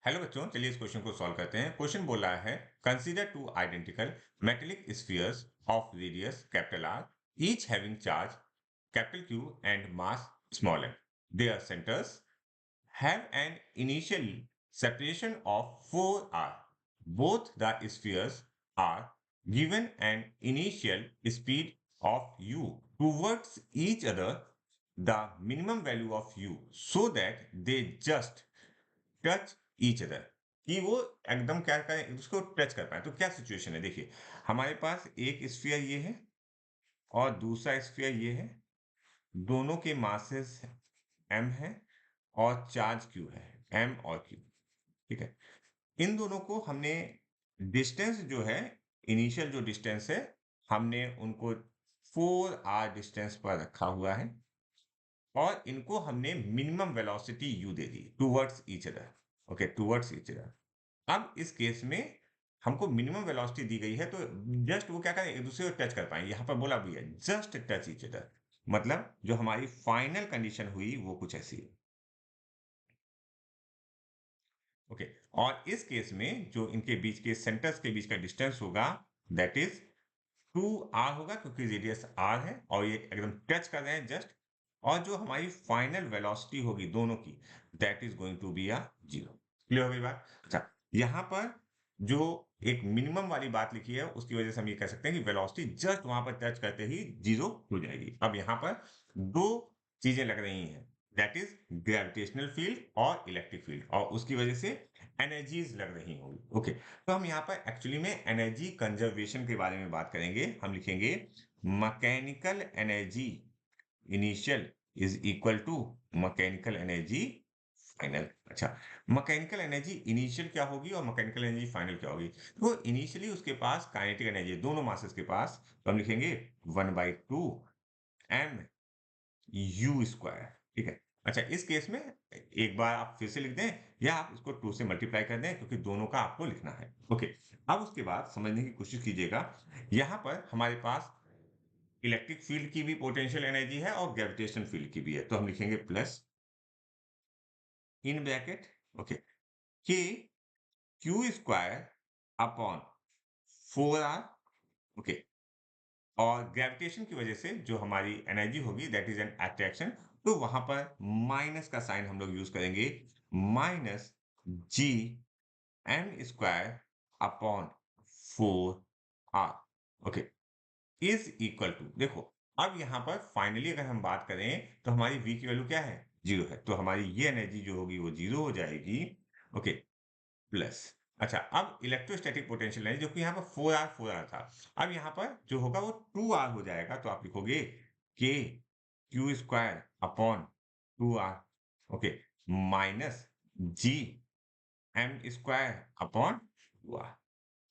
Hello बच्चों, चलिए इस क्वेश्चन को सॉल्व करते हैं। क्वेश्चन बोल रहा है consider two identical metallic spheres of radius capital R, each having charge capital Q and mass small m. Their centres have an initial separation of 4r. Both the spheres are given an initial speed of u towards each other, the minimum value of u, so that they just touch each other, कि वो एकदम क्या करें, उसको touch कर पाए। तो क्या सिचुएशन है, देखिए हमारे पास एक स्फीयर ये है और दूसरा स्फीयर ये है। दोनों के मासेस m है और चार्ज q है, m और q। ठीक है, इन दोनों को हमने डिस्टेंस जो है, इनिशियल जो डिस्टेंस है, हमने उनको 4r डिस्टेंस पर रखा हुआ है और इनको हमने मिनिमम वेलोसिटी u दे दी towards each other. Okay, towards each other. अब इस केस में हमको मिनिमम वेलोसिटी दी गई है, तो जस्ट वो क्या करें, एक दूसरे को टच कर पाएंगे। यहाँ पर बोला भी है जस्ट टच ईच अदर, मतलब जो हमारी फाइनल कंडीशन हुई वो कुछ ऐसी है। ओके, और इस केस में जो इनके बीच के सेंटर्स के बीच का डिस्टेंस होगा दैट इज 2r होगा, क्योंकि रेडियस r है और ये एकदम टच कर रहे हैं जस्ट। और जो हमारी फाइनल वेलोसिटी होगी दोनों की, that is going to be a 0। Clear हो गई बात? अच्छा, यहाँ पर जो एक मिनिमम वाली बात लिखी है उसकी वजह से हम ये कह सकते हैं कि वेलोसिटी जस्ट वहां पर टच करते ही 0 हो जाएगी। अब यहाँ पर दो चीजें लग रही हैं, दैट इज ग्रेविटेशनल फील्ड और इलेक्ट्रिक फील्ड, और उसकी वजह से एनर्जीज लग रही होंगी। ओके, तो हम यहाँ पर एक्चुअली में एनर्जी कंजर्वेशन के बारे में बात करेंगे। हम लिखेंगे mechanical energy initial is equal to mechanical energy final. अच्छा, मैकेनिकल एनर्जी इनिशियल क्या होगी और मैकेनिकल एनर्जी फाइनल क्या होगी? तो इनिशियली उसके पास काइनेटिक एनर्जी दोनों मासेस के पास, तो हम लिखेंगे 1/2 एम यू स्क्वायर। ठीक है, अच्छा इस केस में एक बार आप फिर से लिख दें या आप इसको 2 से मल्टीप्लाई कर दें, क्योंकि दोनों का आपको लिखना है। ओके, अब उसके बाद समझने की कोशिश कीजिएगा। यहाँ पर हमारे पास इलेक्ट्रिक फील्ड की भी पोटेंशियल एनर्जी है और ग्रेविटेशनल फील्ड की भी है, तो हम लिखेंगे प्लस इन ब्रैकेट, ओके, कि Q square upon 4r। Okay, और ग्रेविटेशन की वजह से जो हमारी एनर्जी होगी दैट इज एन अट्रैक्शन, तो वहां पर माइनस का साइन हम लोग यूज करेंगे, minus G M square upon 4r। Okay, is equal to, देखो अब यहाँ पर फाइनली अगर हम बात करें तो हमारी v की वैल्यू क्या है, 0 है, तो हमारी ये एनर्जी जो होगी वो 0 हो जाएगी। ओके, प्लस, अच्छा अब इलेक्ट्रोस्टैटिक पोटेंशियल एनर्जी जो कि यहाँ पर 4r था, अब यहाँ पर जो होगा वो 2r हो जाएगा, तो आप लिखोगे k Q square upon 2r। Okay, minus G M square upon 2r।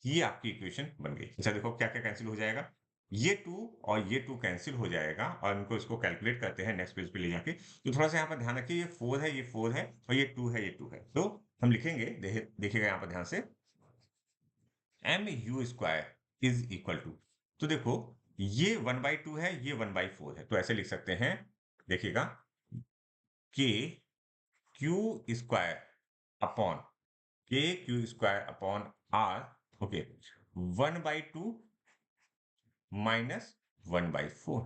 ये आपकी इक्वेशन बन गई। अच्छा देखो क्या क्या कैंसिल हो जाएगा, ये 2 और ये 2 कैंसिल हो जाएगा, और इनको इसको कैलकुलेट करते हैं नेक्स्ट पेज पे ले जाके। तो थोड़ा सा यहाँ पर ध्यान रखिए, ये 4 है, ये 4 है और ये 2 है, ये 2 है। तो हम लिखेंगे, देखिएगा यहाँ पर ध्यान से, M U square is equal to, तो देखो ये 1/2 है, ये 1/4 है, तो ऐसे लिख सकते हैं, देखिएगा, के Q square upon r। Okay, 1/2 minus 1/4।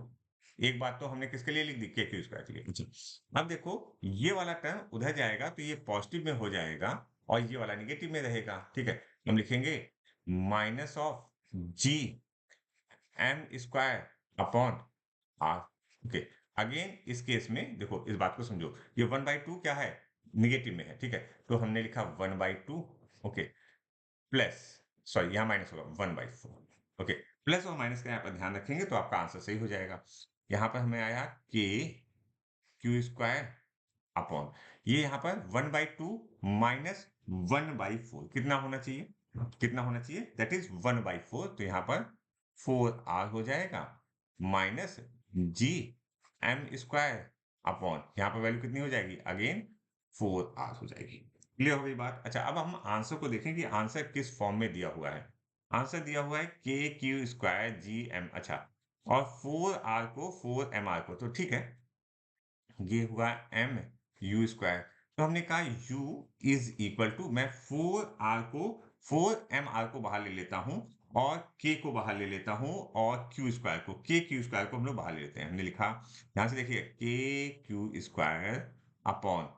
एक बात तो हमने किसके लिए लिख दी, के क्यू स्क्वायर के लिए। अच्छा, अब देखो ये वाला टर्म उधर जाएगा तो ये पॉजिटिव में हो जाएगा और ये वाला निगेटिव में रहेगा। ठीक है, हम लिखेंगे minus of G M square upon R. Okay, again इस केस में देखो इस बात को समझो, ये 1/2 क्या है, निगेटिव में है। ठीक है, तो हमने लिखा 1/2। ओके, प्लस, सॉरी यहाँ माइनस होगा 1/4। ओके, प्लस और माइनस का यहाँ पर ध्यान रखेंगे तो आपका आंसर सही हो जाएगा। यहाँ पर हमें आया के क्यू स्क्वायर अपॉन, ये यहाँ पर 1/2 माइनस 1/4 कितना होना चाहिए, कितना होना चाहिए, दैट इज 1/4, तो यहाँ पर 4r हो जाएगा, minus G M square upon, यहाँ पर वैल्यू कितनी हो जाएगी, अगेन 4r हो जाएगी। क्लियर हो गई बात? अच्छा, अब हम आंसर को देखें कि आंसर किस फॉर्म में दिया हुआ है। आंसर दिया हुआ है के क्यू स्क्वायर जी एम, अच्छा, और 4r को 4mr को, तो ठीक है, ये हुआ एम यू स्क्वायर, तो हमने कहा u इज इक्वल टू, मैं 4 को बाहर ले लेता हूं और k को बाहर ले लेता हूं और क्यू स्क्वायर को हम लोग बाहर ले लेते हैं। हमने लिखा, ध्यान से देखिए, k Q square upon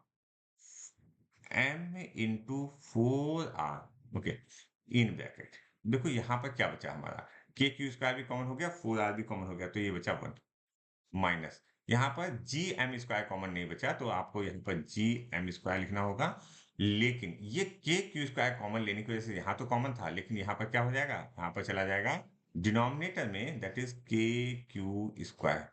m into 4r, okay, in bracket. देखो यहाँ पर क्या बचा हमारा, k क्यू स्क्वायर भी कॉमन हो गया, 4r भी कॉमन हो गया, तो ये बचा 1 माइनस, यहाँ पर जी एम स्क्वायर कॉमन नहीं बचा, तो आपको यहाँ पर जी एम स्क्वायर लिखना होगा। लेकिन ये के क्यू स्क्वायर कॉमन लेने की वजह से यहाँ तो कॉमन था, लेकिन यहाँ पर क्या हो जाएगा, यहाँ पर चला जाएगा डिनोमिनेटर में, दैट इज के Q square,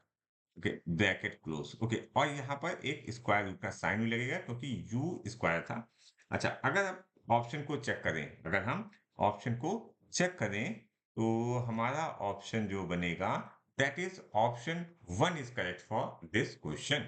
okay, bracket close, okay, और यहाँ पर एक स्क्वायर रूट का साइन भी लगेगा क्योंकि यू स्क्वायर था। अच्छा, अगर आप ऑप्शन को चेक करें, अगर हम ऑप्शन को चेक करें, तो हमारा ऑप्शन जो बनेगा, that is option 1 is correct for this question.